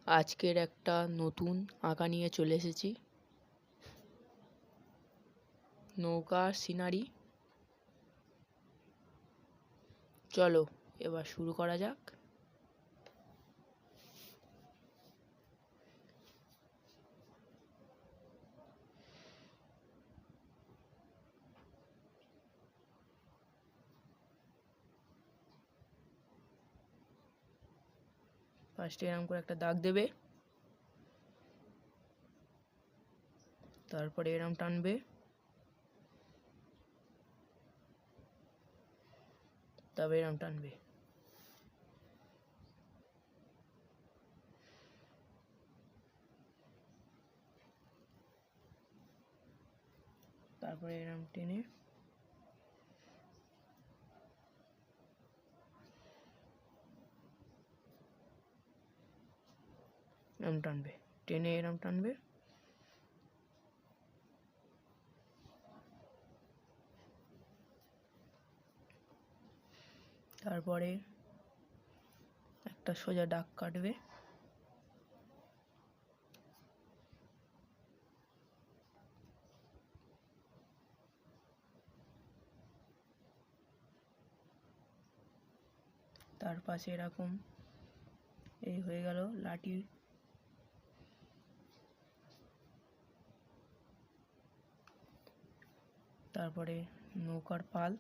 আজকের একটা নতুন আঁকা নিয়ে চলে এসেছি। নৌকার সিনারি। চলো এবার শুরু করা যাক। ফার্স্টে এরকম করে একটা দাগ দেবে, তারপরে এরকম টানবে, তারপরে এরকম টানবে। তারপরে এরকম টেনে এরকম টানবে, টেনে এরকম টানবে। তারপরে একটা সোজা দাগ কাটবে, তার পাশে এরকম এই হয়ে গেল লাঠি। তারপরে নৌকার পাল,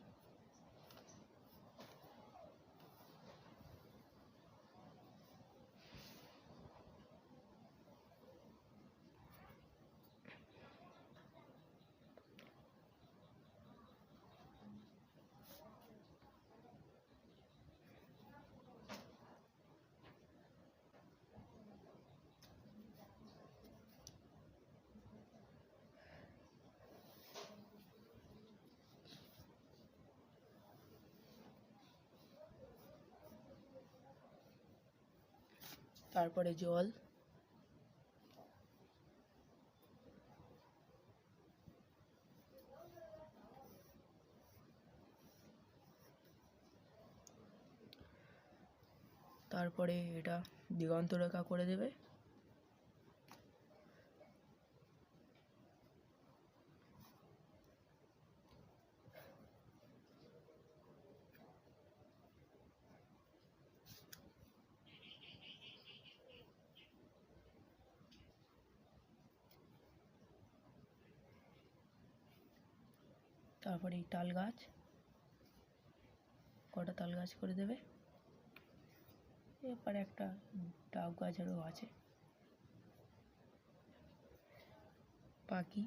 তারপরে জল, তারপরে এটা দিগন্ত রেখা করে দেবে। তারপরে এই তাল গাছ, কটা তাল গাছ করে দেবে। এরপরে একটা ডাব গাছেরও আছে, পাখি।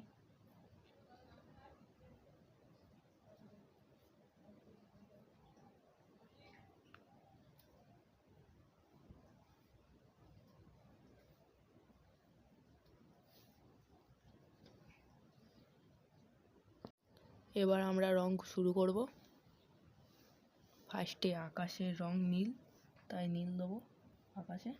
এবার আমরা রং শুরু করব। ফার্স্টে আকাশের রং নীল, তাই নীল দেবো আকাশে।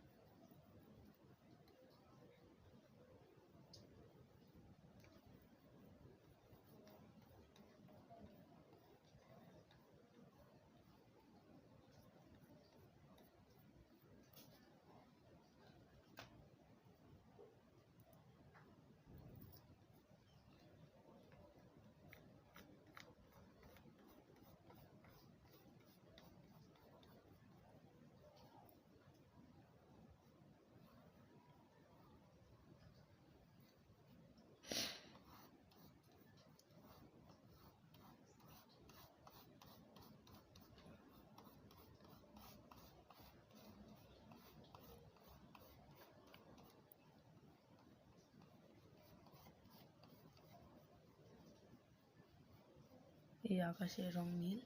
এই আকাশের রং নীল।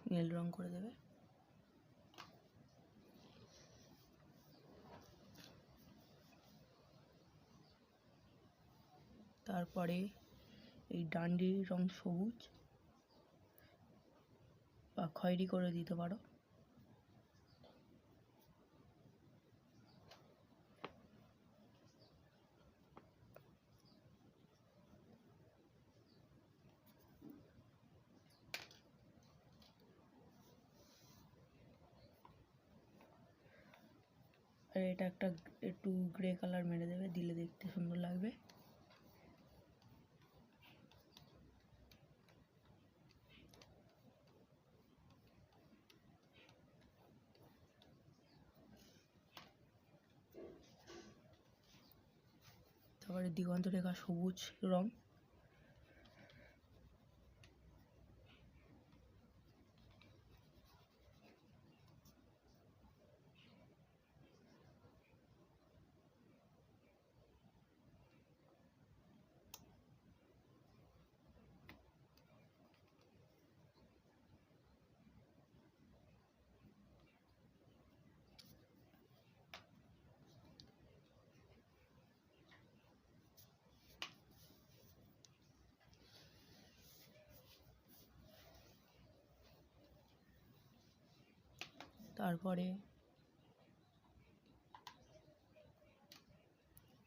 নীল রং করে দেবে। তারপরে এই ডান্ডির রং সবুজ বা খয়েরি করে দিতে পারো। আর এটা একটা একটু গ্রে কালার মেরে দেবে, দিলে দেখতে সুন্দর লাগবে। তারপরে দিগন্ত রেখা সবুজ রং, তারপরে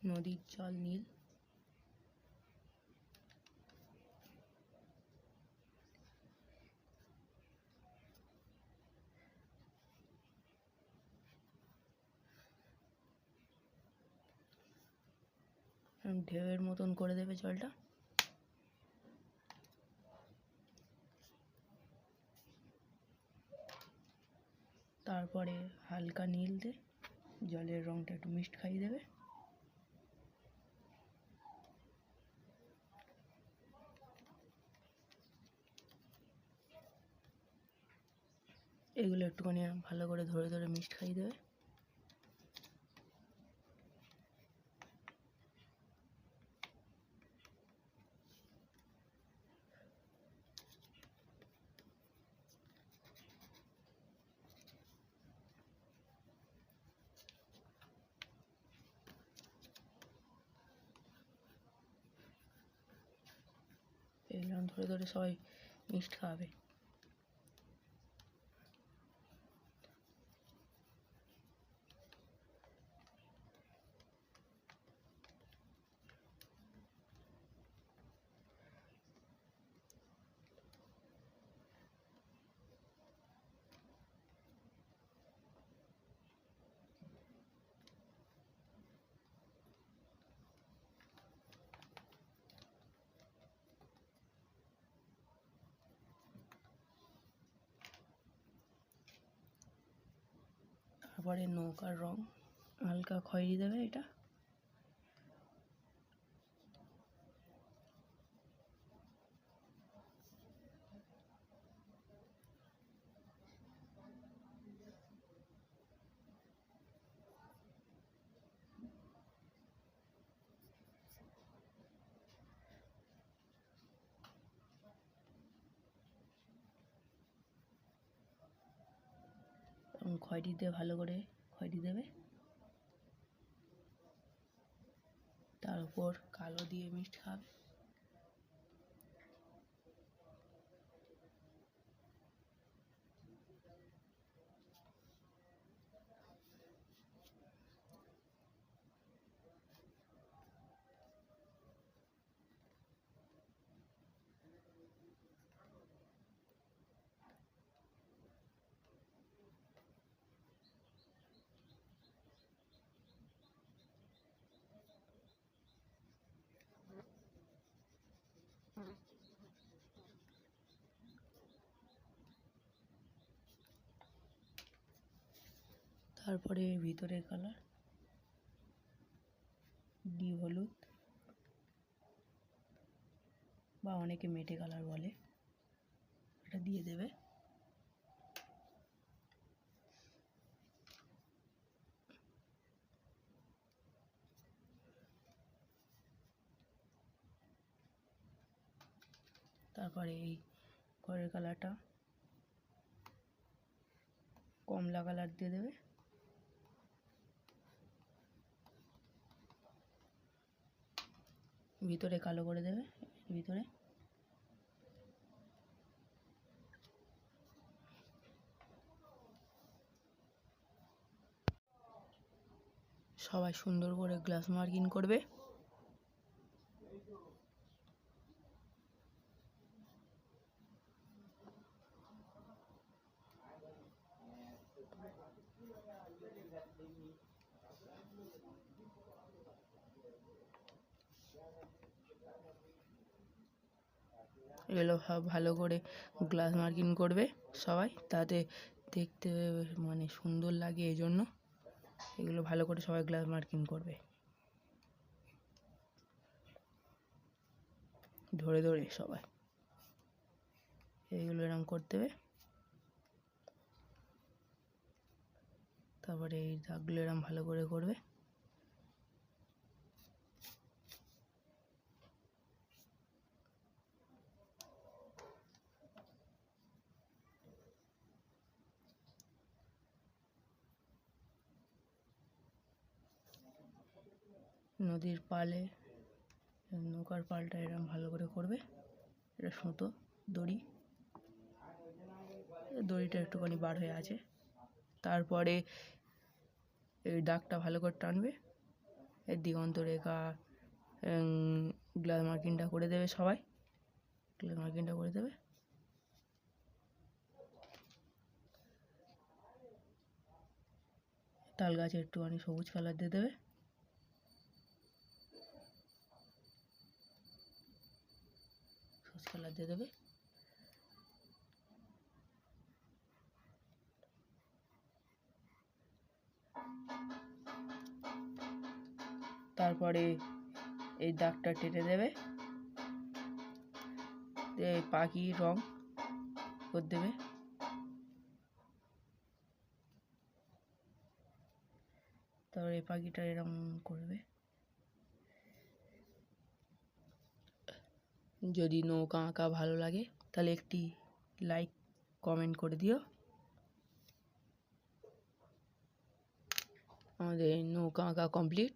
নদীর জল নীল, ঢেউয়ের মতন করে দেবে জলটা। তারপরে হালকা নীল দিয়ে জলের রংটা একটু মিক্সড খাইয়ে দেবে। এগুলো একটুখানি ভালো করে ধরে ধরে মিক্সড খাইয়ে দেবে। এগুলো ধরে ধরে সবাই মিক্সড খাওয়াবে। তারপরে নৌকার রং হালকা খয়েরি দেবে এটা। খয়েরি দিয়ে ভালো করে খয়েরি দেবে। তার উপর কালো দিয়ে মিক্সড খাবে। তারপরে ভিতরের কালার ডিপ হলুদ বা অনেকে মেটে কালার বলে, এটা দিয়ে দেবে। তারপরে এই ঘরের কালারটা কমলা কালার দিয়ে দেবে। ভিতরে কালো করে দেবে। ভিতরে সবাই সুন্দর করে গ্লাস মার্কিং করবে। এগুলো সব ভালো করে গ্লাস মার্কিং করবে সবাই, তাতে দেখতে মানে সুন্দর লাগে, এই জন্য এগুলো ভালো করে সবাই গ্লাস মার্কিং করবে, ধরে ধরে সবাই এইগুলো এরকম করতে হবে। তারপরে এই দাগগুলো এরকম ভালো করে করবে। নদীর পালে নৌকার পালটা এরকম ভালো করে করবে। এটা সুতো দড়িটা একটুখানি বার হয়ে আছে। তারপরে এই দাগটা ভালো করে টানবে, এর দিগন্ত রেখা গ্লাস মার্কিংটা করে দেবে সবাই, গ্লাস মার্কিংটা করে দেবে। তাল গাছে একটুখানি সবুজ কালার দিয়ে দেবে, সবুজ কালার দিয়ে দেবে। তারপরে এই দাগটা টেনে দেবে, এই পাখির রং করে দেবে। তারপরে এই পাখিটা এরকম করবে। যদি নৌকা আঁকা ভালো লাগে তাহলে একটি লাইক কমেন্ট করে দিও। আমাদের নৌকা আঁকা কমপ্লিট।